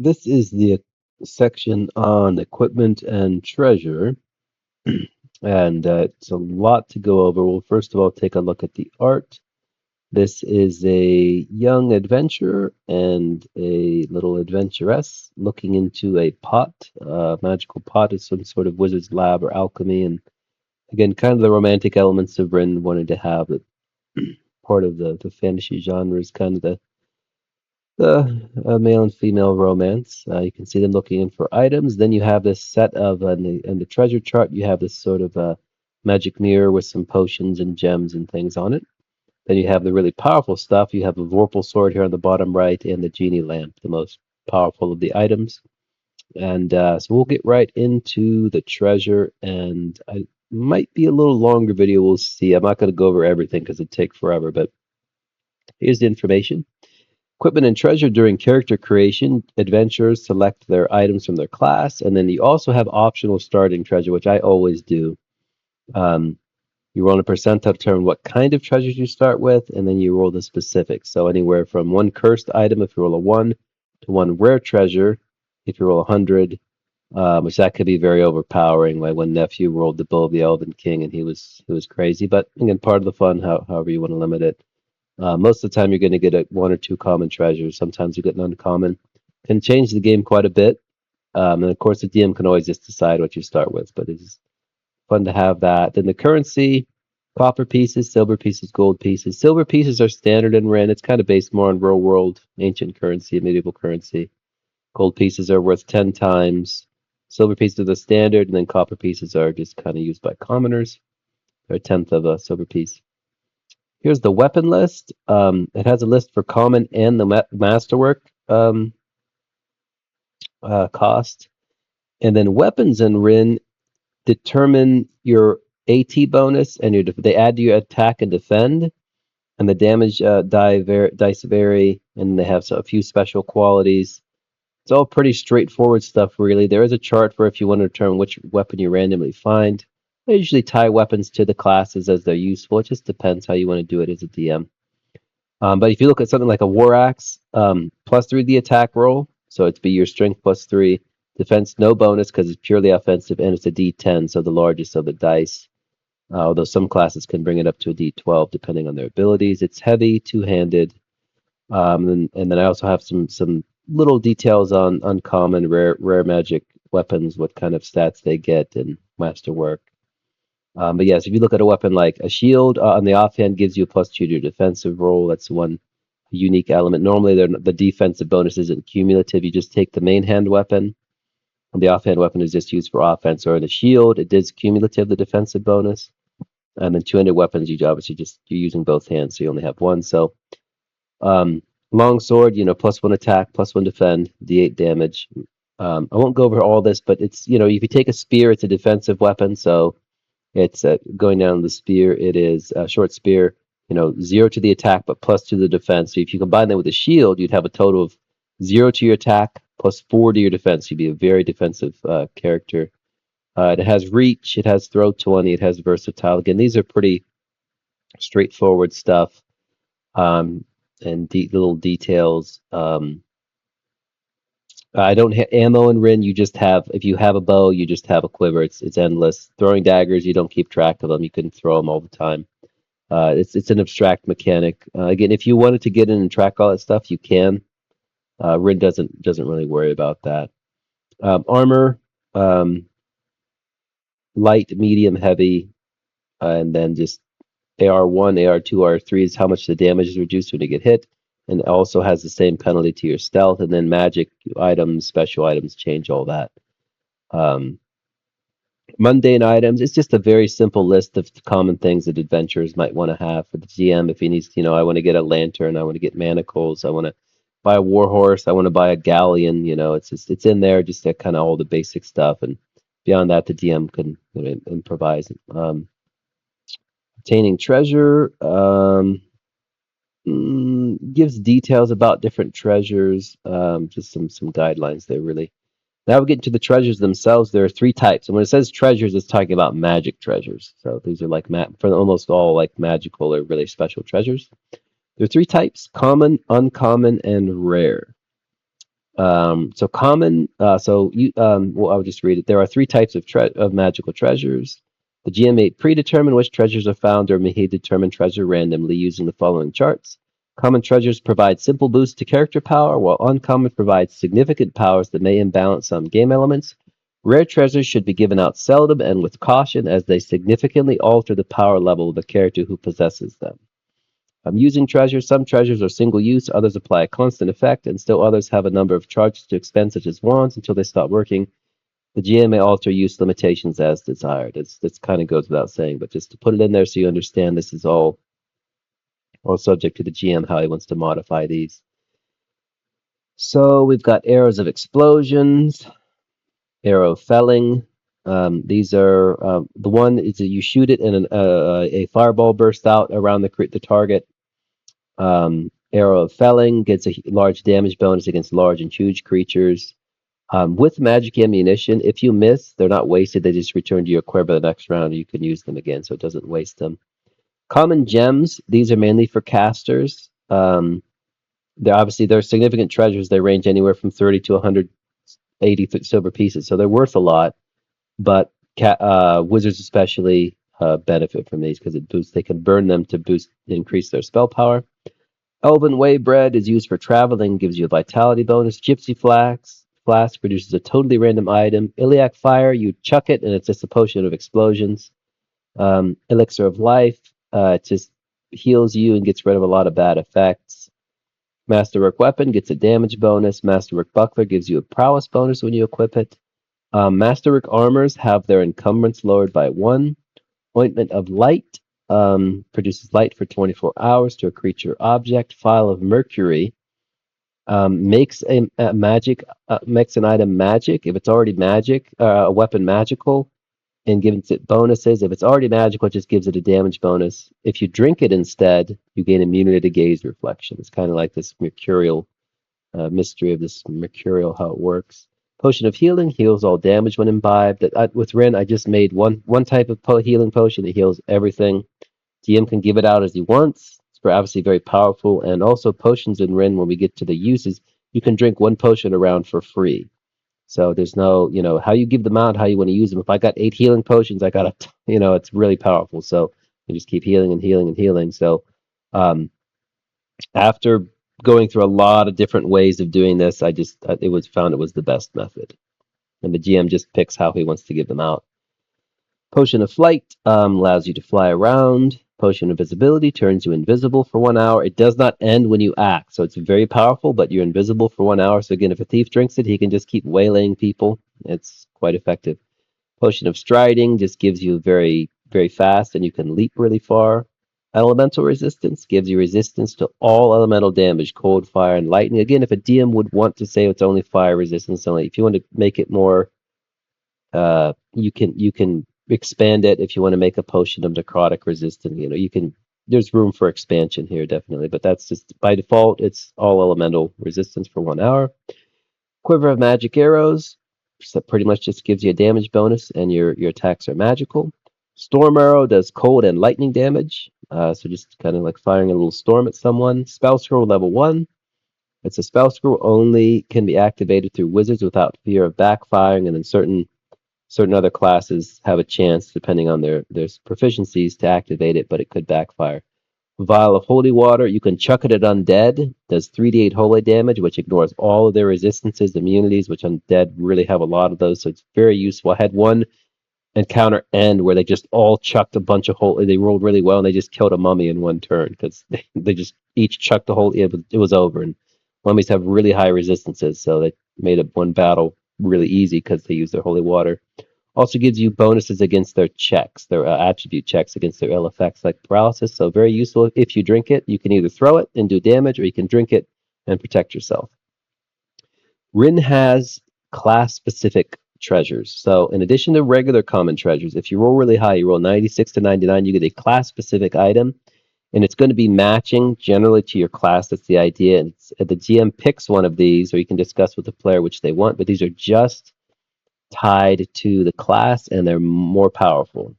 This is the section on equipment and treasure, and it's a lot to go over. We'll first of all take a look at the art. This is a young adventurer and a little adventuress looking into a pot. Magical pot is some sort of wizard's lab or alchemy, and again, kind of the romantic elements of RIN wanted to have. That part of the fantasy genre is kind of the male and female romance. You can see them looking in for items. Then you have this set of in the treasure chart. You have this sort of magic mirror with some potions and gems and things on it. Then you have the really powerful stuff. You have a Vorpal sword here on the bottom right, and the genie lamp, the most powerful of the items. And so we'll get right into the treasure. And I might be a little longer video. We'll see. I'm not going to go over everything because it'd take forever. But here's the information. Equipment and treasure during character creation. Adventurers select their items from their class, and then you also have optional starting treasure, which I always do. Um, you roll a percentile to determine what kind of treasures you start with, and then you roll the specifics. So anywhere from one cursed item if you roll a 1 to one rare treasure if you roll 100, which that could be very overpowering. My one nephew rolled the Bow of the Elven King, and he was crazy. But again, part of the fun, however you want to limit it. Most of the time, you're going to get one or two common treasures. Sometimes you get an uncommon. Can change the game quite a bit. And of course, the DM can always just decide what you start with, but it's fun to have that. Then the currency, copper pieces, silver pieces, gold pieces. Silver pieces are standard in RIN. It's kind of based more on real world, ancient currency, medieval currency. Gold pieces are worth 10 times. Silver pieces are the standard, and then copper pieces are just kind of used by commoners. They're a tenth of a silver piece. Here's the weapon list. It has a list for common and the masterwork cost. And then weapons in RIN determine your AT bonus, and they add to your attack and defend. And the damage dice vary, and they have a few special qualities. It's all pretty straightforward stuff, really. There is a chart for if you want to determine which weapon you randomly find. I usually tie weapons to the classes as they're useful. It just depends how you want to do it as a DM. But if you look at something like a war axe, +3 the attack roll, so it'd be your strength +3, defense no bonus because it's purely offensive, and it's a D10, so the largest of the dice. Although some classes can bring it up to a D12 depending on their abilities. It's heavy, two-handed, and then I also have some little details on uncommon, rare magic weapons, what kind of stats they get, and masterwork. But yes, if you look at a weapon like a shield on the offhand gives you a +2 to your defensive roll. That's one unique element. Normally, the defensive bonus isn't cumulative. You just take the main hand weapon, and the offhand weapon is just used for offense. Or the shield, it is cumulative, the defensive bonus. And then two-handed weapons, you obviously you're using both hands, so you only have one. So long sword, +1 attack, +1 defend, D8 damage. I won't go over all this, but it's if you take a spear, it's a defensive weapon, so it's going down the spear. It is a short spear, 0 to the attack, but +2 to the defense. So if you combine that with a shield, you'd have a total of 0 to your attack, +4 to your defense. You'd be a very defensive character. It has reach, it has throw 20, it has versatile. Again, these are pretty straightforward stuff, and little details. I don't have ammo in RIN. You just have, if you have a bow, you just have a quiver. It's endless. Throwing daggers, you don't keep track of them. You can throw them all the time. It's an abstract mechanic. Again, if you wanted to get in and track all that stuff, you can. RIN doesn't really worry about that. Armor, light, medium, heavy, and then just AR1, AR2, AR3 is how much the damage is reduced when you get hit, and it also has the same penalty to your stealth. And then magic items, special items change all that. Mundane items, it's just a very simple list of common things that adventurers might want to have for the GM. If he needs, I want to get a lantern, I want to get manacles, I want to buy a war horse, I want to buy a galleon. It's in there, just that kind of all the basic stuff, and beyond that, the DM can improvise. Obtaining treasure gives details about different treasures, just some guidelines there, really. Now we get into the treasures themselves. There are 3 types. And when it says treasures, it's talking about magic treasures. So these are like for almost all like magical or really special treasures. There are 3 types: common, uncommon, and rare. So common. Well, I'll just read it. There are three types of magical treasures. The GM may predetermine which treasures are found, or may he determine treasure randomly using the following charts. Common treasures provide simple boosts to character power, while uncommon provides significant powers that may imbalance some game elements. Rare treasures should be given out seldom and with caution, as they significantly alter the power level of the character who possesses them. Using treasures. Some treasures are single use, others apply a constant effect, and still others have a number of charges to expend, such as wands, until they stop working. The GM may alter use limitations as desired. This kind of goes without saying, but just to put it in there so you understand this is all subject to the GM, how he wants to modify these. So we've got arrows of explosions, arrow felling. These are the one is that you shoot it and a fireball bursts out around the target. Arrow of Felling gets a large damage bonus against large and huge creatures. With magic ammunition, if you miss, they're not wasted. They just return to your quiver the next round. You can use them again, so it doesn't waste them. Common gems. These are mainly for casters. They're significant treasures. They range anywhere from 30 to 180 silver pieces, so they're worth a lot. But wizards especially benefit from these because it boosts. They can burn them to increase their spell power. Elven Way Bread is used for traveling, gives you a vitality bonus. Gypsy Flask produces a totally random item. Iliac Fire, you chuck it and it's just a potion of explosions. Elixir of Life, it just heals you and gets rid of a lot of bad effects. Masterwork Weapon gets a damage bonus. Masterwork Buckler gives you a prowess bonus when you equip it. Masterwork Armors have their encumbrance lowered by 1. Ointment of Light produces light for 24 hours to a creature object. Phial of Mercury makes makes an item magic if it's already magic, a weapon magical, and gives it bonuses. If it's already magical, it just gives it a damage bonus. If you drink it instead, you gain immunity to gaze reflection. It's kind of like this mercurial mystery of this mercurial, how it works. Potion of Healing heals all damage when imbibed. With RIN, I just made one type of healing potion. It heals everything. DM can give it out as he wants. It's obviously very powerful. And also potions in RIN, when we get to the uses, you can drink one potion around for free. So there's no, how you give them out, how you want to use them. If I got 8 healing potions, I got it's really powerful. So you just keep healing and healing and healing. So after going through a lot of different ways of doing this, it was the best method. And the GM just picks how he wants to give them out. Potion of Flight allows you to fly around. Potion of Visibility turns you invisible for 1 hour. It does not end when you act, so it's very powerful, but you're invisible for 1 hour. So again, if a thief drinks it, he can just keep waylaying people. It's quite effective. Potion of Striding just gives you very, very fast, and you can leap really far. Elemental Resistance gives you resistance to all elemental damage, cold, fire, and lightning. Again, if a DM would want to say it's only fire resistance, only if you want to make it more, you can expand it if you want to make a potion of necrotic resistance. There's room for expansion here, definitely, but that's just by default. It's all elemental resistance for 1 hour. Quiver of Magic Arrows, so pretty much just gives you a damage bonus, and your attacks are magical. Storm Arrow does cold and lightning damage, so just kind of like firing a little storm at someone. Spell Scroll level 1. It's a spell scroll only can be activated through wizards without fear of backfiring, and then certain other classes have a chance, depending on their proficiencies, to activate it, but it could backfire. Vial of Holy Water, you can chuck it at undead. Does 3d8 holy damage, which ignores all of their resistances, immunities, which undead really have a lot of those, so it's very useful. I had one encounter end where they just all chucked a bunch of holy. They rolled really well, and they just killed a mummy in one turn because they just each chucked the whole. It was over, and mummies have really high resistances, so they made one battle really easy because they used their holy water. Also gives you bonuses against their checks, their attribute checks against their ill effects like paralysis. So very useful if you drink it. You can either throw it and do damage, or you can drink it and protect yourself. RIN has class-specific treasures. So in addition to regular common treasures, if you roll really high, you roll 96 to 99, you get a class-specific item, and it's going to be matching generally to your class. That's the idea. And the GM picks one of these, or you can discuss with the player which they want, but these are just tied to the class, and they're more powerful.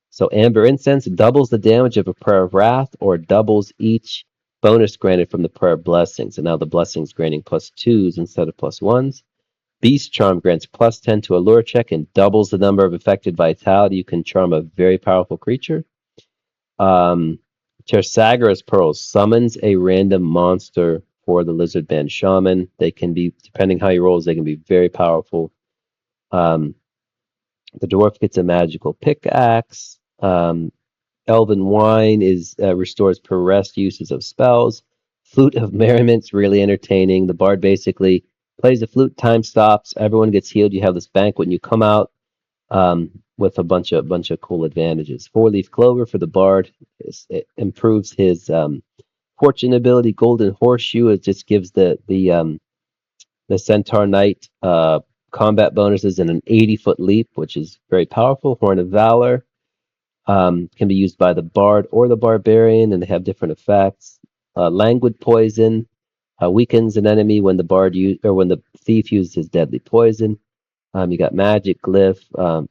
So Amber Incense doubles the damage of a Prayer of Wrath, or doubles each Bonus granted from the prayer of blessings, and now the blessings granting +2s instead of +1s. Beast Charm grants +10 to a lure check and doubles the number of affected vitality. You can charm a very powerful creature. Um, Tersagara's Pearls summons a random monster for the Lizard Band Shaman. They can be, depending how you rolls, they can be very powerful. Um, the dwarf gets a magical pickaxe. Elven Wine is restores per rest uses of spells. Flute of Merriment's really entertaining. The bard basically plays the flute, time stops, everyone gets healed. You have this banquet, and you come out with a bunch of cool advantages. Four-leaf clover for the bard. It improves his fortune ability. Golden horseshoe. It just gives the centaur knight combat bonuses and an 80-foot leap, which is very powerful. Horn of valor can be used by the bard or the barbarian, and they have different effects. Languid poison weakens an enemy when the when the thief uses his deadly poison. You got magic glyph,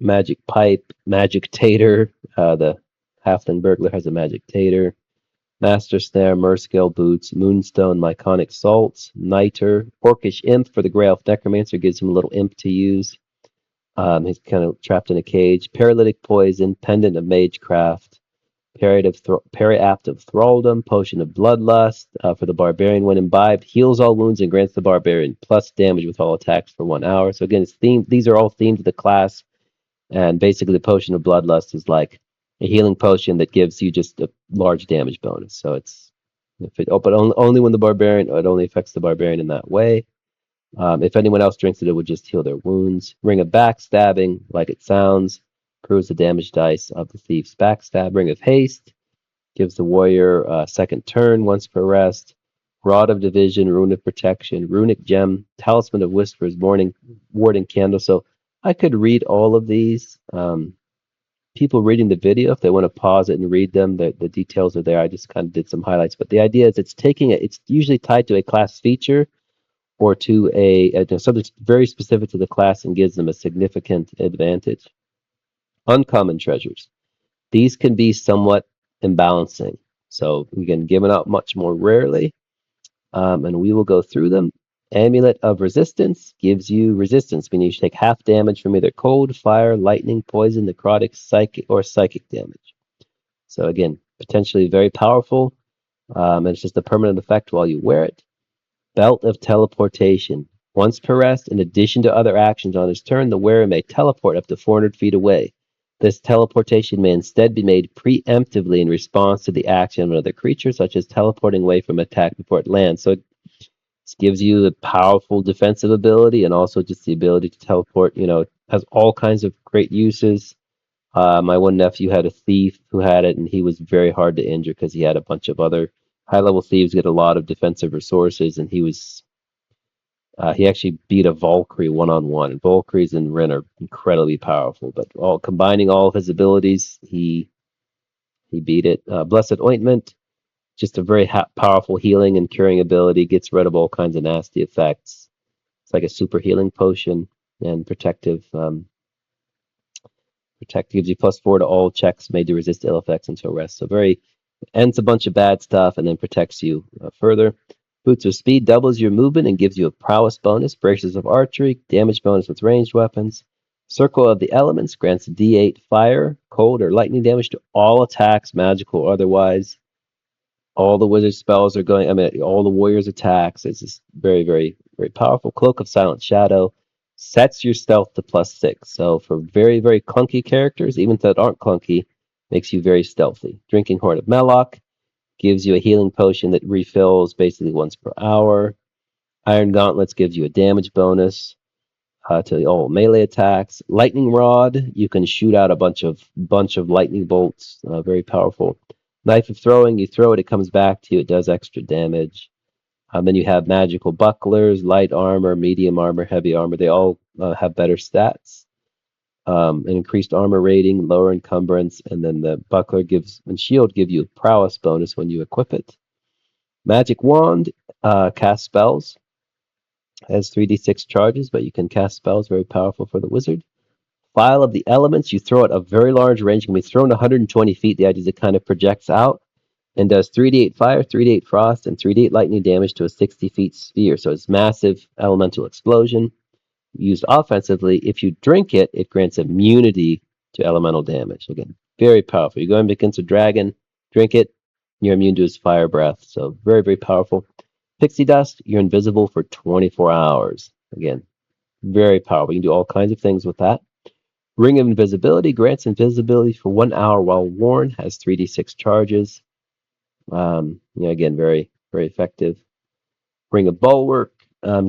magic pipe, magic tater. The halfling burglar has a magic tater. Master snare, merskill boots, moonstone, myconic salts, niter, orcish imp for the grey elf necromancer gives him a little imp to use. He's kind of trapped in a cage. Paralytic poison, pendant of magecraft, periapt of thraldom, potion of bloodlust for the barbarian when imbibed, heals all wounds and grants the barbarian plus damage with all attacks for 1 hour. So again, it's themed. These are all themed to the class, and basically the potion of bloodlust is like a healing potion that gives you just a large damage bonus. So it's if it, oh, but only when the barbarian, it only affects the barbarian in that way. If anyone else drinks it, it would just heal their wounds. Ring of Backstabbing, like it sounds, proves the damage dice of the thief's backstab. Ring of Haste gives the warrior a second turn once per rest. Rod of Division, Rune of Protection, Runic Gem, Talisman of Whispers, Warding Candle. So I could read all of these. People reading the video, if they want to pause it and read them, the details are there. I just kind of did some highlights. But the idea is it's usually tied to a class feature or to something very specific to the class and gives them a significant advantage. Uncommon treasures. These can be somewhat imbalancing. So again, given out much more rarely, and we will go through them. Amulet of Resistance gives you resistance, meaning you take half damage from either cold, fire, lightning, poison, necrotic, psychic damage. So again, potentially very powerful, and it's just a permanent effect while you wear it. Belt of Teleportation. Once per rest, in addition to other actions on his turn, the wearer may teleport up to 400 feet away. This teleportation may instead be made preemptively in response to the action of another creature, such as teleporting away from attack before it lands. So it gives you a powerful defensive ability and also just the ability to teleport. It has all kinds of great uses. My one nephew had a thief who had it, and he was very hard to injure because he had a bunch of other high-level thieves get a lot of defensive resources, and he actually beat a Valkyrie one-on-one. And Valkyries and RIN are incredibly powerful, but combining all of his abilities, he beat it. Blessed Ointment, just a very powerful healing and curing ability, gets rid of all kinds of nasty effects. It's like a super healing potion and protective. Protect gives you +4 to all checks made to resist ill effects until rest. So ends a bunch of bad stuff and then protects you further. Boots of Speed doubles your movement and gives you a prowess bonus. Braces of Archery, damage bonus with ranged weapons. Circle of the Elements grants D8 fire, cold, or lightning damage to all attacks, magical or otherwise. All the wizard spells are going, all the warriors' attacks. It's just very, very, very powerful. Cloak of Silent Shadow sets your stealth to +6. So for very, very clunky characters, even that aren't clunky, makes you very stealthy. Drinking Horn of Melloc gives you a healing potion that refills basically once per hour. Iron Gauntlets gives you a damage bonus to all melee attacks. Lightning Rod, you can shoot out a bunch of lightning bolts, very powerful. Knife of Throwing, you throw it, it comes back to you, it does extra damage. Then you have magical bucklers, light armor, medium armor, heavy armor. They all have better stats. An increased armor rating, lower encumbrance, and then the buckler and shield give you a prowess bonus when you equip it. Magic Wand, cast spells. Has 3d6 charges, but you can cast spells, very powerful for the wizard. Vial of the Elements, you throw it a very large range, can be thrown 120 feet. The idea is it kind of projects out. and does 3d8 fire, 3d8 frost, and 3d8 lightning damage to a 60 feet sphere. So it's massive elemental explosion used offensively. If you drink it, it grants immunity to elemental damage. Again, very powerful. You go and against a dragon, drink it, you're immune to his fire breath. So very, very powerful. Pixie dust, you're invisible for 24 hours. Again, very powerful. You can do all kinds of things with that. Ring of Invisibility grants invisibility for 1 hour while worn, has 3d6 charges. Again, very, very effective. Ring of Bulwark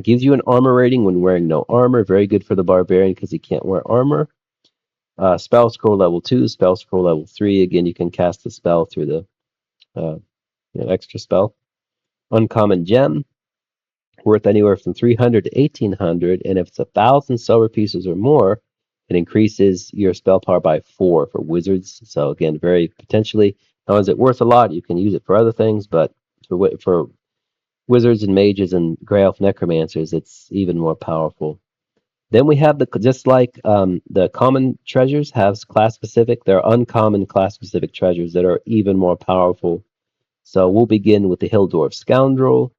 gives you an armor rating when wearing no armor. Very good for the barbarian because he can't wear armor. Spell scroll level 2, spell scroll level 3. Again, you can cast the spell through the uh, extra spell. Uncommon gem, worth anywhere from 300 to 1800, and if it's 1,000 silver pieces or more, it increases your spell power by 4 for wizards. So again, very potentially, not only is it worth a lot, you can use it for other things, but for wizards and mages and Grey Elf necromancers, it's even more powerful. Then we have just like the common treasures have class specific, there are uncommon class specific treasures that are even more powerful. So we'll begin with the Hilldorf Scoundrel.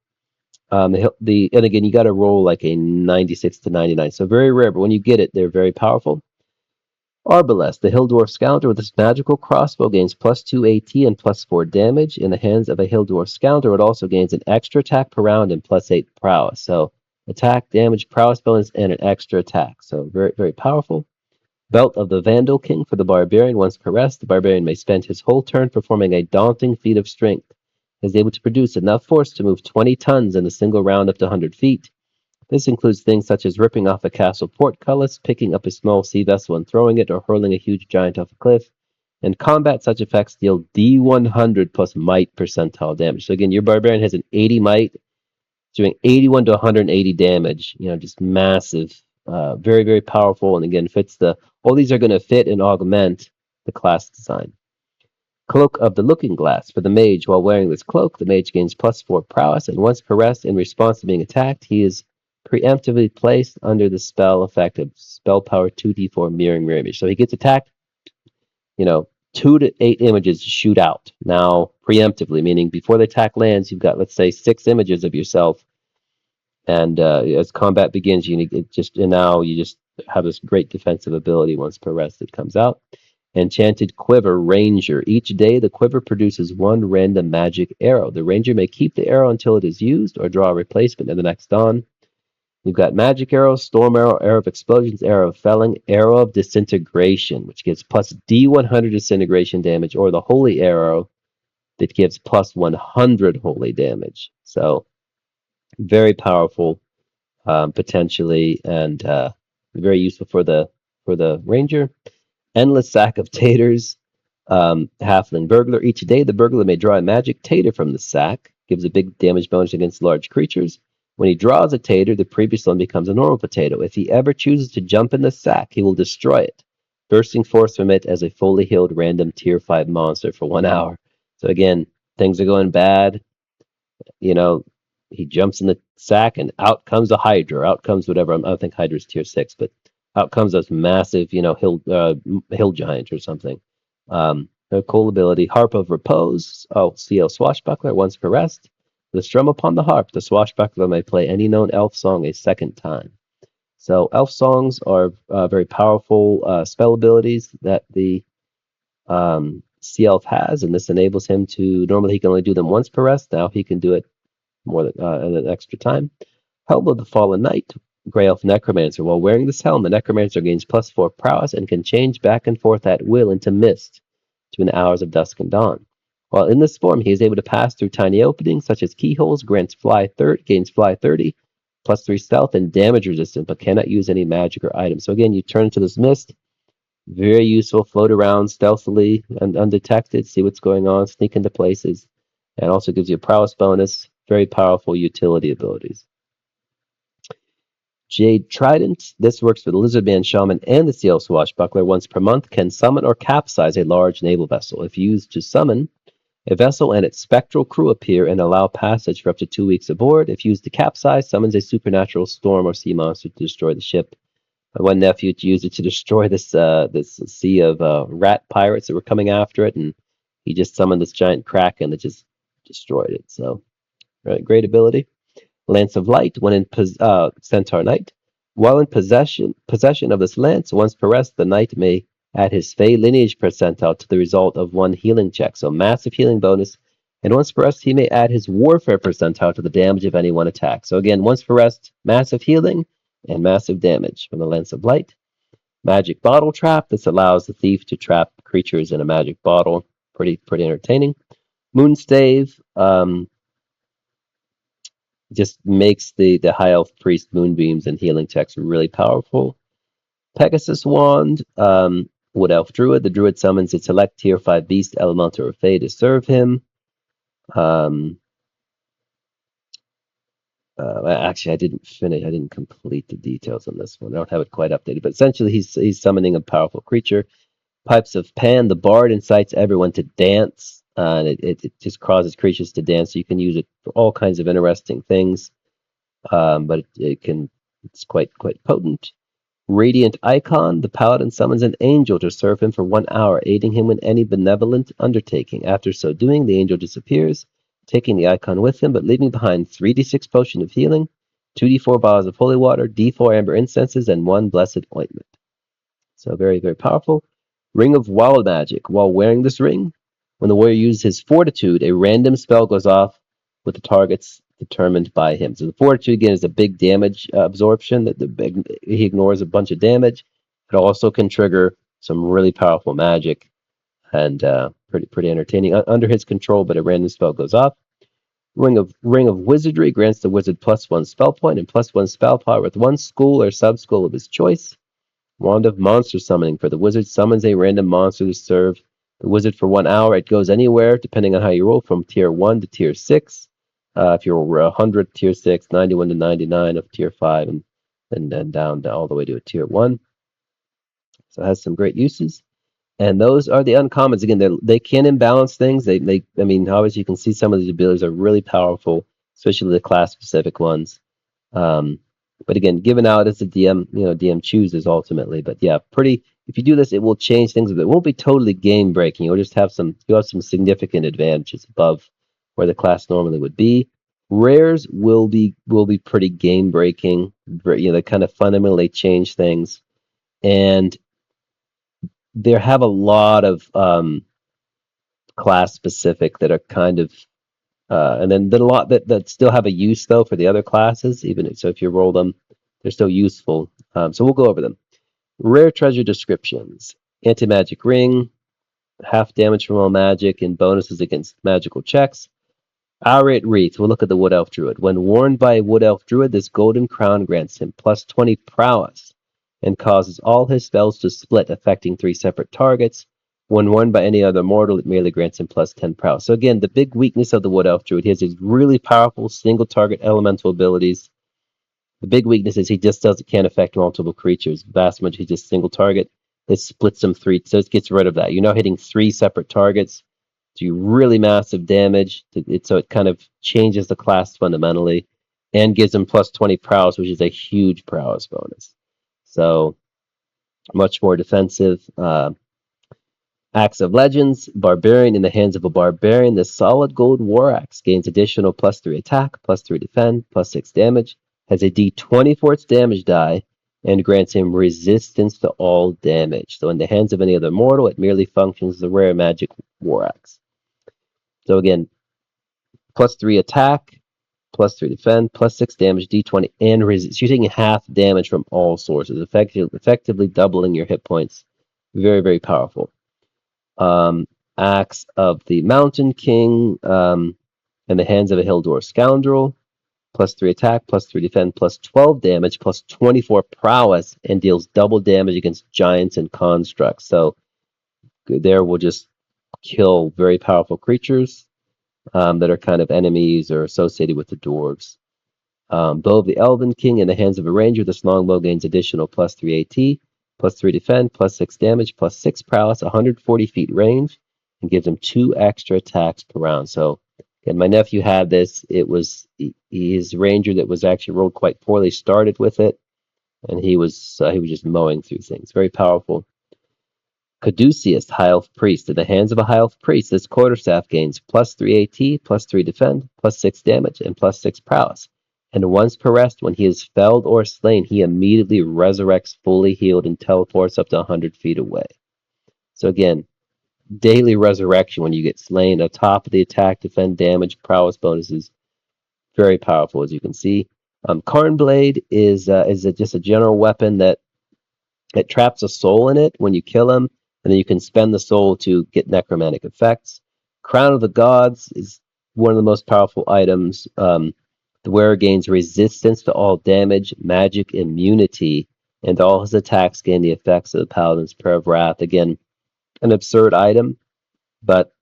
And again, you got to roll like a 96 to 99, so very rare. But when you get it, they're very powerful. Arbalest, the Hilldorf Scoundrel with this magical crossbow gains +2 AT and +4 damage. In the hands of a Hilldorf Scoundrel, it also gains an extra attack per round and +8 prowess. So attack, damage, prowess bonus, and an extra attack. So very, very powerful. Belt of the Vandal King for the Barbarian. Once per rest, the Barbarian may spend his whole turn performing a daunting feat of strength. He is able to produce enough force to move 20 tons in a single round up to 100 feet. This includes things such as ripping off a castle portcullis, picking up a small sea vessel and throwing it, or hurling a huge giant off a cliff. In combat, such effects deal D100 plus might percentile damage. So again, your barbarian has an 80 might, doing 81 to 180 damage. Just massive, very, very powerful. And again, all these are going to fit and augment the class design. Cloak of the Looking Glass. For the mage, while wearing this cloak, the mage gains +4 prowess, and once per rest in response to being attacked, he is preemptively placed under the spell effect of spell power 2d4 mirroring mirror image. So he gets attacked, 2 to 8 images shoot out. Now, preemptively, meaning before the attack lands, you've got, let's say, 6 images of yourself, and as combat begins, now you just have this great defensive ability once per rest that comes out. Enchanted Quiver Ranger. Each day, the quiver produces one random magic arrow. The ranger may keep the arrow until it is used or draw a replacement in the next dawn. You've got magic arrow, storm arrow, arrow of explosions, arrow of felling, arrow of disintegration, which gives plus D100 disintegration damage, or the holy arrow that gives plus 100 holy damage. So very powerful, potentially, and very useful for the ranger. Endless Sack of Taters, Halfling Burglar. Each day, the burglar may draw a magic tater from the sack. Gives a big damage bonus against large creatures. When he draws a tater, the previous one becomes a normal potato. If he ever chooses to jump in the sack, he will destroy it, bursting forth from it as a fully healed random tier 5 monster for 1 hour. So again, things are going bad. He jumps in the sack and out comes a Hydra, out comes whatever. I don't think Hydra's tier 6, but out comes this massive, hill giant or something. A cool ability, Harp of Repose. Oh, CL Swashbuckler, once per rest. The strum upon the harp, the swashbuckler may play any known elf song a second time. So elf songs are very powerful spell abilities that the sea elf has, and this enables him to, normally he can only do them once per rest, now he can do it more than an extra time. Helm of the Fallen Knight, Grey Elf Necromancer. While wearing this helm, the Necromancer gains +4 prowess and can change back and forth at will into mist between the hours of dusk and dawn. While in this form, he is able to pass through tiny openings such as keyholes, gains fly 30, +3 stealth, and damage resistance, but cannot use any magic or items. So again, you turn into this mist, very useful, float around stealthily and undetected, see what's going on, sneak into places, and also gives you a prowess bonus. Very powerful utility abilities. Jade Trident. This works for the Lizardman Shaman and the Seal Swashbuckler. Once per month, can summon or capsize a large naval vessel. If used to summon, a vessel and its spectral crew appear and allow passage for up to 2 weeks aboard. If used to capsize, summons a supernatural storm or sea monster to destroy the ship. My one nephew used it to destroy this sea of rat pirates that were coming after it, and He just summoned this giant kraken that just destroyed it. So, right, great ability. Lance of Light, when in Centaur Knight. While in possession of this lance, once per rest, the knight may add his Fey lineage percentile to the result of one healing check. So massive healing bonus. And once per rest, he may add his warfare percentile to the damage of any one attack. So again, once per rest, massive healing and massive damage from the Lance of Light. Magic Bottle Trap. This allows the thief to trap creatures in a magic bottle. Pretty entertaining. Moonstave. Just makes the high elf priest moonbeams and healing checks really powerful. Pegasus Wand, Wood Elf Druid. The Druid summons a select tier 5 beast, elemental, or fey to serve him. Actually, I didn't finish. I didn't complete the details on this one. I don't have it quite updated, but essentially, he's summoning a powerful creature. Pipes of Pan. The Bard incites everyone to dance, and it just causes creatures to dance. So you can use it for all kinds of interesting things. But it's quite potent. Radiant Icon, the paladin summons an angel to serve him for 1 hour, aiding him in any benevolent undertaking. After so doing, the angel disappears, taking the icon with him, but leaving behind 3d6 potion of healing, 2d4 bottles of holy water, d4 amber incenses, and 1 blessed ointment. So very powerful. Ring of Wild Magic. While wearing this ring, when the warrior uses his fortitude, a random spell goes off with the targets determined by him. So the fortitude again is a big damage absorption that he ignores a bunch of damage. It also can trigger some really powerful magic and pretty entertaining under his control. But a random spell goes off. Ring of Wizardry grants the wizard +1 spell point and +1 spell power with one school or sub-school of his choice. Wand of Monster Summoning. For the wizard summons a random monster to serve the wizard for 1 hour. It goes anywhere, depending on how you roll, from tier 1 to tier 6. If you're 100, tier 6, 91 to 99 of tier 5, and then down to all the way to a tier 1. So it has some great uses. And those are the uncommons. Again, they can imbalance things. I mean, obviously you can see some of these abilities are really powerful, especially the class-specific ones. But again, given out as the DM, DM chooses ultimately. But yeah, if you do this, it will change things a bit. It won't be totally game breaking. You'll just have some significant advantages above where the class normally would be. Rares will be pretty game breaking. They kind of fundamentally change things, and there have a lot of class specific that are kind of and then a lot that still have a use though for the other classes. So if you roll them, they're still useful. So we'll go over them. Rare treasure descriptions: anti-magic ring, half damage from all magic, and bonuses against magical checks. Aurate wreath. We'll look at the Wood Elf Druid. When worn by a Wood Elf Druid, this golden crown grants him +20 prowess and causes all his spells to split, affecting 3 separate targets. When worn by any other mortal, it merely grants him +10 prowess. So again, the big weakness of the Wood Elf Druid, he has these really powerful single target elemental abilities. The big weakness is he just can't affect multiple creatures. Vast majority, he just single target. It splits them 3, so it gets rid of that. You're now hitting 3 separate targets, do really massive damage. So it kind of changes the class fundamentally, and gives him +20 prowess, which is a huge prowess bonus. So much more defensive. Axe of Legends, Barbarian. In the hands of a Barbarian, the solid gold war axe gains additional +3 attack, +3 defend, +6 damage, has a d20 for its damage die, and grants him resistance to all damage. So in the hands of any other mortal, it merely functions as a rare magic war axe. So again, +3 attack, +3 defend, +6 damage, d20, and resist. You're taking half damage from all sources, effectively doubling your hit points. Very powerful. Axe of the Mountain King, in the hands of a Hildor Scoundrel, +3 attack, +3 defend, +12 damage, +24 prowess, and deals double damage against giants and constructs. So there will just kill very powerful creatures that are kind of enemies or associated with the dwarves. Bow of the Elven King, in the hands of a ranger, this longbow gains additional +3 AT, +3 defend, +6 damage, +6 prowess, 140 feet range, and gives him 2 extra attacks per round. So, again, my nephew had this. It was his ranger that was actually rolled quite poorly. Started with it, and he was just mowing through things. Very powerful. Caduceus, High Elf Priest. In the hands of a High Elf Priest, this quarterstaff gains +3 AT, +3 defend, +6 damage, and +6 prowess. And once per rest, when he is felled or slain, he immediately resurrects fully healed and teleports up to 100 feet away. So again, daily resurrection when you get slain, on top of the attack, defend, damage, prowess bonuses. Very powerful, as you can see. Karn Blade is just a general weapon that it traps a soul in it when you kill him, and then you can spend the soul to get necromantic effects. Crown of the Gods is one of the most powerful items. The wearer gains resistance to all damage, magic, immunity, and all his attacks gain the effects of the Paladin's Prayer of Wrath. Again, an absurd item, but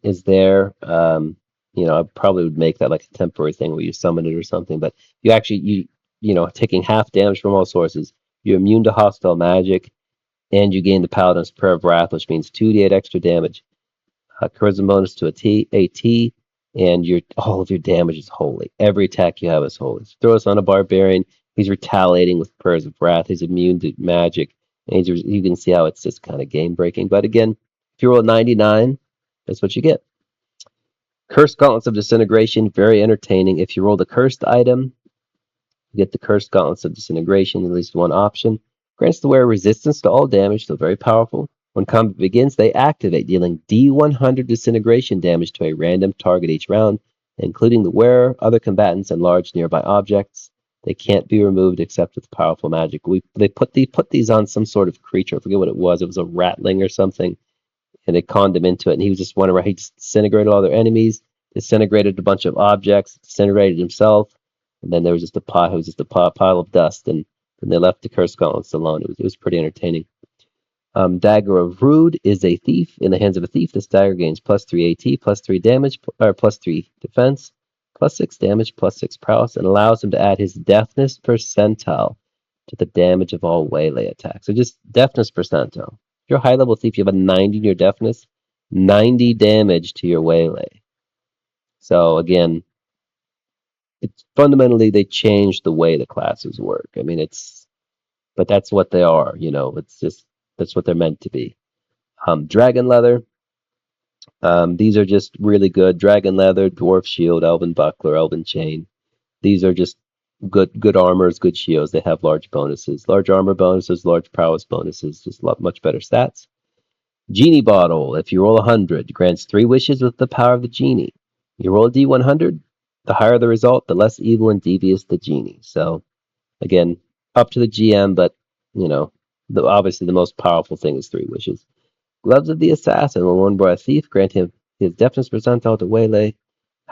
is there. I probably would make that like a temporary thing where you summon it or something. But taking half damage from all sources, you're immune to hostile magic, and you gain the Paladin's Prayer of Wrath, which means 2d8 extra damage, charisma bonus to AT, and all of your damage is holy. Every attack you have is holy. So throw us on a barbarian. He's retaliating with Prayers of Wrath. He's immune to magic, and you can see how it's just kind of game breaking. But again, if you roll a 99, that's what you get. Cursed Gauntlets of Disintegration, very entertaining. If you roll the cursed item, you get the Cursed Gauntlets of Disintegration, at least one option. Grants the wearer resistance to all damage, so very powerful. When combat begins, they activate, dealing D100 disintegration damage to a random target each round, including the wearer, other combatants, and large nearby objects. They can't be removed except with powerful magic. They put these on some sort of creature. I forget what it was. It was a ratling or something, and they conned him into it. And he was just wondering where he just disintegrated all their enemies, disintegrated a bunch of objects, disintegrated himself, and then there was just a pile. It was just a pile of dust, and then they left the Cursed Gauntlets alone. It was pretty entertaining. Dagger of Rude is a thief. In the hands of a thief, this dagger gains +3 AT, +3 damage, or +3 defense, +6 damage, +6 prowess, and allows him to add his deafness percentile to the damage of all waylay attacks. So just deafness percentile. If you're a high level thief, you have a 90 in your deafness, 90 damage to your waylay. So again, it's fundamentally they changed the way the classes work. I mean, but that's what they are. It's just that's what they're meant to be. Dragon leather. These are just really good. Dragon leather, dwarf shield, elven buckler, elven chain. These are just good armors, good shields. They have large bonuses, large armor bonuses, large prowess bonuses. Just much better stats. Genie bottle. If you roll 100, grants 3 wishes with the power of the genie. You roll a D100. The higher the result, the less evil and devious the genie. So again, up to the GM, but obviously the most powerful thing is 3 wishes. Gloves of the Assassin, when worn by a thief, grant him his deafness percentile to waylay.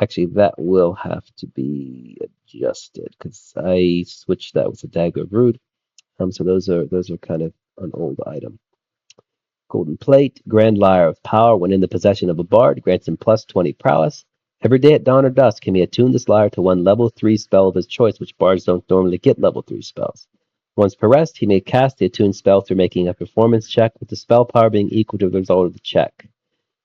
Actually, that will have to be adjusted because I switched that with a Dagger of Rude. So those are kind of an old item. Golden Plate, Grand Lyre of Power, when in the possession of a bard, grants him +20 prowess. Every day at dawn or dusk, he may attune this lyre to one level 3 spell of his choice, which bards don't normally get level 3 spells. Once per rest, he may cast the attuned spell through making a performance check, with the spell power being equal to the result of the check.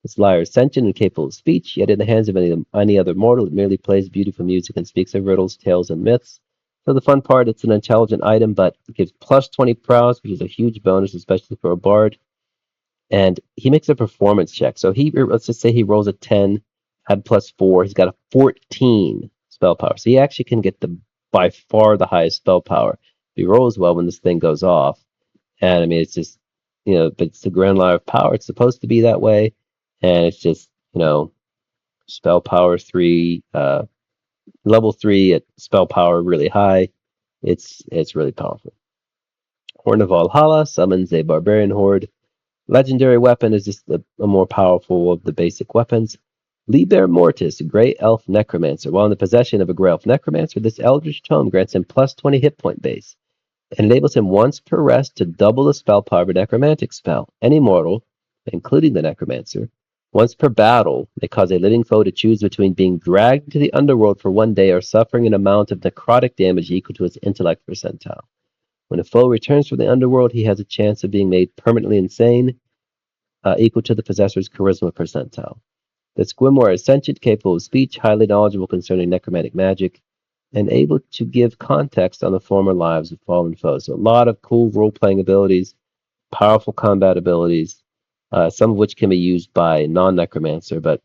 This lyre is sentient and capable of speech, yet in the hands of any other mortal, it merely plays beautiful music and speaks of riddles, tales, and myths. So the fun part, it's an intelligent item, but it gives +20 prowess, which is a huge bonus, especially for a bard. And he makes a performance check. So let's just say he rolls a 10, add +4. He's got a 14 spell power. So he actually can get by far the highest spell power. If he rolls well when this thing goes off. And I mean, it's just, but it's the Grand Lyre of Power. It's supposed to be that way. And it's just, spell power 3, level 3 at spell power really high. It's really powerful. Horn of Valhalla summons a barbarian horde. Legendary weapon is just a more powerful of the basic weapons. Liber Mortis, Grey Elf Necromancer. While in the possession of a Grey Elf Necromancer, this Eldritch Tome grants him +20 hit point base and enables him once per rest to double the spell power of a necromantic spell. Any mortal, including the necromancer, once per battle may cause a living foe to choose between being dragged to the underworld for 1 day or suffering an amount of necrotic damage equal to his intellect percentile. When a foe returns from the underworld, he has a chance of being made permanently insane, equal to the possessor's charisma percentile. This Grimoire is sentient, capable of speech, highly knowledgeable concerning necromantic magic, and able to give context on the former lives of fallen foes. So a lot of cool role-playing abilities, powerful combat abilities, some of which can be used by non-necromancer, but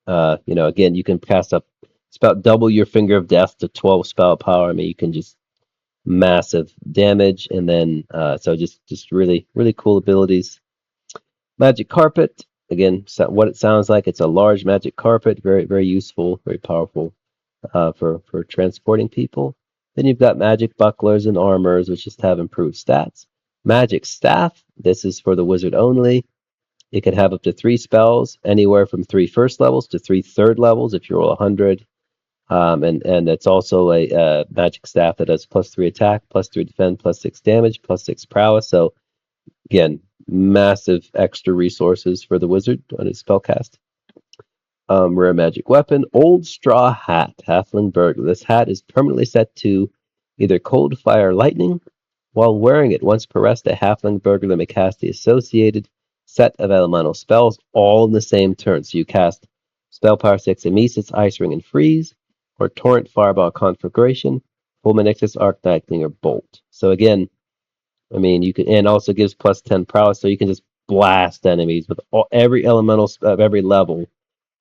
again, you can cast up. It's about double your Finger of Death to 12 spell power. I mean, you can just massive damage, and then so just really really cool abilities. Magic Carpet, again, what it sounds like. It's a large magic carpet, very very useful, very powerful for transporting people. Then you've got Magic Bucklers and Armors, which just have improved stats. Magic Staff, this is for the wizard only. It can have up to 3 spells, anywhere from 3 first levels to 3 third levels if you roll 100. And it's also a magic staff that has +3 attack, +3 defend, +6 damage, +6 prowess. So again, massive extra resources for the wizard on his spellcast. Rare magic weapon, Old Straw Hat, Halfling Burglar. This hat is permanently set to either cold, fire, lightning. While wearing it, once per rest, a Halfling Burglar may cast the associated set of elemental spells all in the same turn. So you cast Spell Power 6 Emesis, Ice Ring, and Freeze, or Torrent, Fireball, Conflagration, Fulminictus, Arc, Nightling, or Bolt. So again, I mean, you can, and also gives +10 prowess, so you can just blast enemies with every elemental of every level.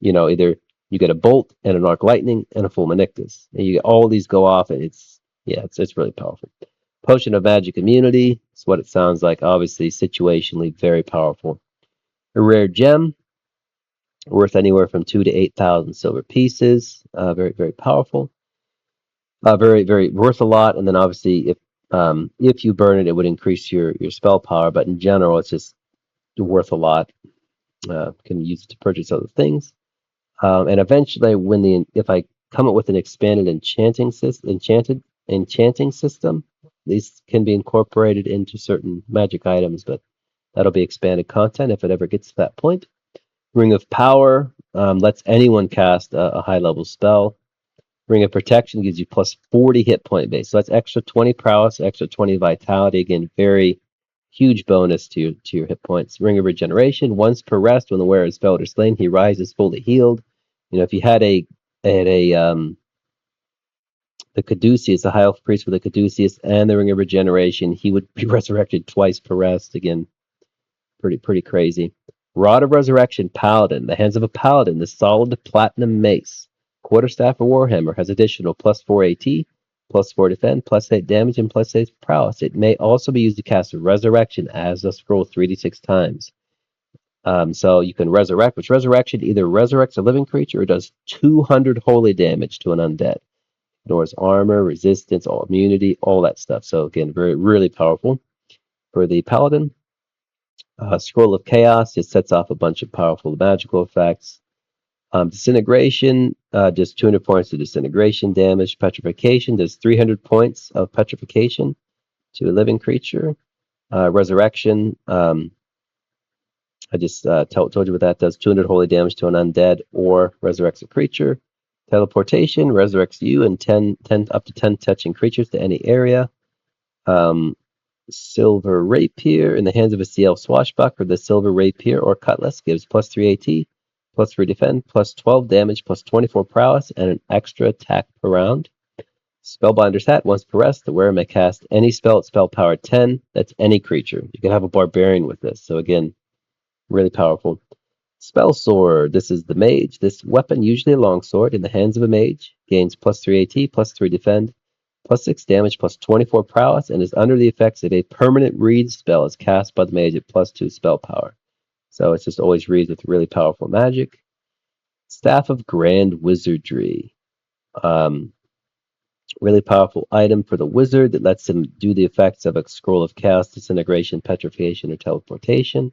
Either you get a bolt and an arc lightning and a fulminictus, and you get all these go off, and it's really powerful. Potion of Magic Immunity is what it sounds like. Obviously, situationally very powerful. A rare gem, worth anywhere from 2 to 8,000 silver pieces. Very very powerful. Very very worth a lot. And then obviously, if you burn it, it would increase your spell power. But in general, it's just worth a lot. Can use it to purchase other things. And eventually, if I come up with an expanded enchanting system, these can be incorporated into certain magic items, but that'll be expanded content if it ever gets to that point. Ring of Power lets anyone cast a high level spell. Ring of Protection gives you +40 hit point base, so that's extra 20 prowess, extra 20 vitality. Again, very huge bonus to your hit points. Ring of Regeneration, once per rest, when the wearer is felled or slain, he rises fully healed. If you had the Caduceus, a high elf priest with a Caduceus and the Ring of Regeneration, he would be resurrected twice per rest. Again, pretty crazy. Rod of Resurrection, Paladin. The hands of a Paladin, the solid platinum mace. Quarterstaff or Warhammer has additional +4 AT, +4 defend, +8 damage, and +8 prowess. It may also be used to cast Resurrection as a scroll 3d6 times. So you can resurrect, which resurrection either resurrects a living creature or does 200 holy damage to an undead. Ignores armor, resistance, all immunity, all that stuff. So again, very really powerful. For the Paladin, Scroll of Chaos just sets off a bunch of powerful magical effects. Disintegration does 200 points of disintegration damage. Petrification does 300 points of petrification to a living creature. Resurrection, I just told you what that does. 200 holy damage to an undead or resurrects a creature. Teleportation resurrects you and 10 up to 10 touching creatures to any area. Silver Rapier, in the hands of a CL Swashbuckler, the Silver Rapier or Cutlass gives +3 AT, +3 defend, +12 damage, +24 prowess, and an extra attack per round. Spellbinder's Hat, once per rest, the wearer may cast any spell at spell power 10. That's any creature. You can have a barbarian with this. So again, really powerful. Spell Sword, this is the mage. This weapon, usually a longsword, in the hands of a mage, gains +3 AT, +3 defend, +6 damage, +24 prowess, and is under the effects of a permanent read spell as cast by the mage at +2 spell power. So it's just always reads with really powerful magic. Staff of Grand Wizardry. Really powerful item for the wizard that lets him do the effects of a Scroll of Chaos, Disintegration, Petrification, or Teleportation.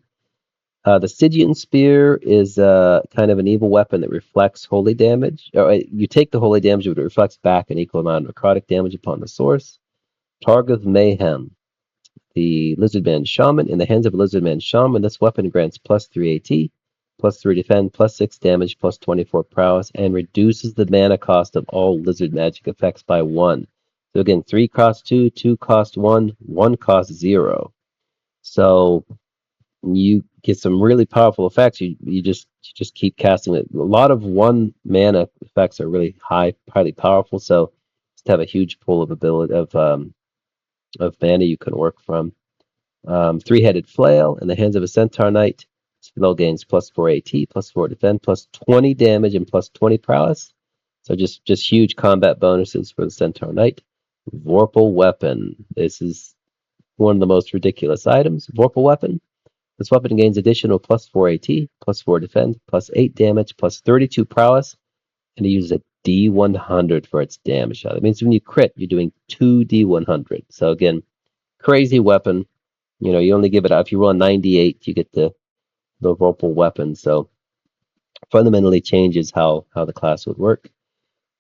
The Stygian Spear is kind of an evil weapon that reflects holy damage. You take the holy damage, but it reflects back an equal amount of necrotic damage upon the source. Targ of Mayhem. The Lizardman Shaman. In the hands of a Lizardman Shaman, this weapon grants +3 AT, +3 defend, +6 damage, +24 prowess, and reduces the mana cost of all lizard magic effects by 1. So again, 3 cost 2, 2 cost 1, 1 cost 0. So you get some really powerful effects. You just keep casting it. A lot of 1 mana effects are really highly powerful. So just have a huge pool of ability of mana you can work from. Three-headed flail in the hands of a centaur knight. Spell gains +4 AT, +4 defend, +20 damage, and +20 prowess. So just huge combat bonuses for the centaur knight. Vorpal weapon. This is one of the most ridiculous items. Vorpal weapon. This weapon gains additional +4 AT, +4 defend, +8 damage, +32 prowess, and it uses a D100 for its damage shot. That means when you crit, you're doing 2 D100. So again, crazy weapon. You know, you only give it out if you roll a 98, you get the Vorpal weapon. So fundamentally changes how the class would work.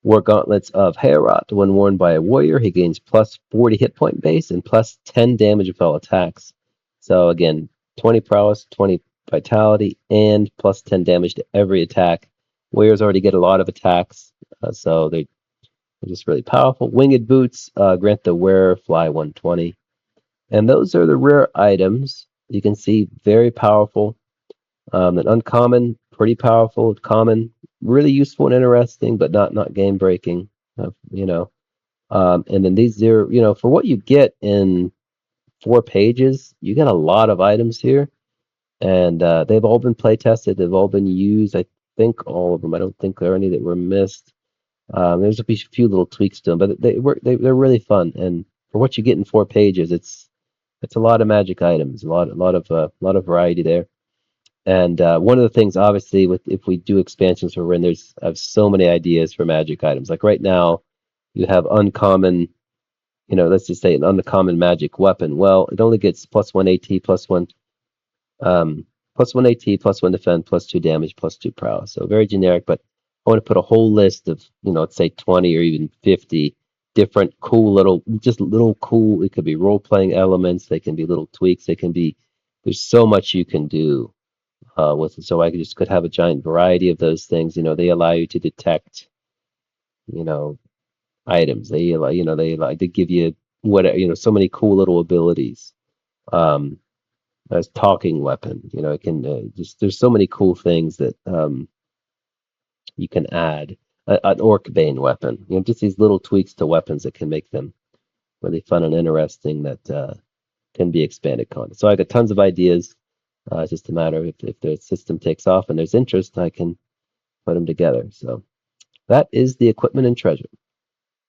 War Gauntlets of Heorot. When worn by a warrior, he gains +40 hit point base and +10 damage with all attacks. So again, 20 prowess, 20 vitality, and +10 damage to every attack. Warriors already get a lot of attacks, so they're just really powerful. Winged Boots grant the wearer fly 120. And those are the rare items. You can see very powerful. An uncommon, pretty powerful. Common, really useful and interesting, but not game breaking. You know, and then these are, you know, for what you get in 4 pages, you get a lot of items here, and they've all been play tested. They've all been used. I think all of them. I don't think there are any that were missed. There's a few little tweaks to them, but they're really fun. And for what you get in 4 pages, it's a lot of magic items, a lot of variety there. And one of the things, obviously, with if we do expansions for RIN, I have so many ideas for magic items. Like right now, you have uncommon, you know, let's just say an uncommon magic weapon. Well, it only gets +1 AT, um, +1 AT, +1 defend, +2 damage, +2 prowess. So very generic, but I want to put a whole list of, you know, let's say 20 or even 50 different cool little cool. It could be role playing elements. They can be little tweaks. They can be. There's so much you can do with it. So I could have a giant variety of those things. You know, they allow you to detect, you know, items. They allow, you know, they give you what, you know, so many cool little abilities. Um, as talking weapon, you know, it can just there's so many cool things that you can add. An orc bane weapon, you know, just these little tweaks to weapons that can make them really fun and interesting that can be expanded content. So I got tons of ideas. It's just a matter of if the system takes off and there's interest, I can put them together. So that is the equipment and treasure.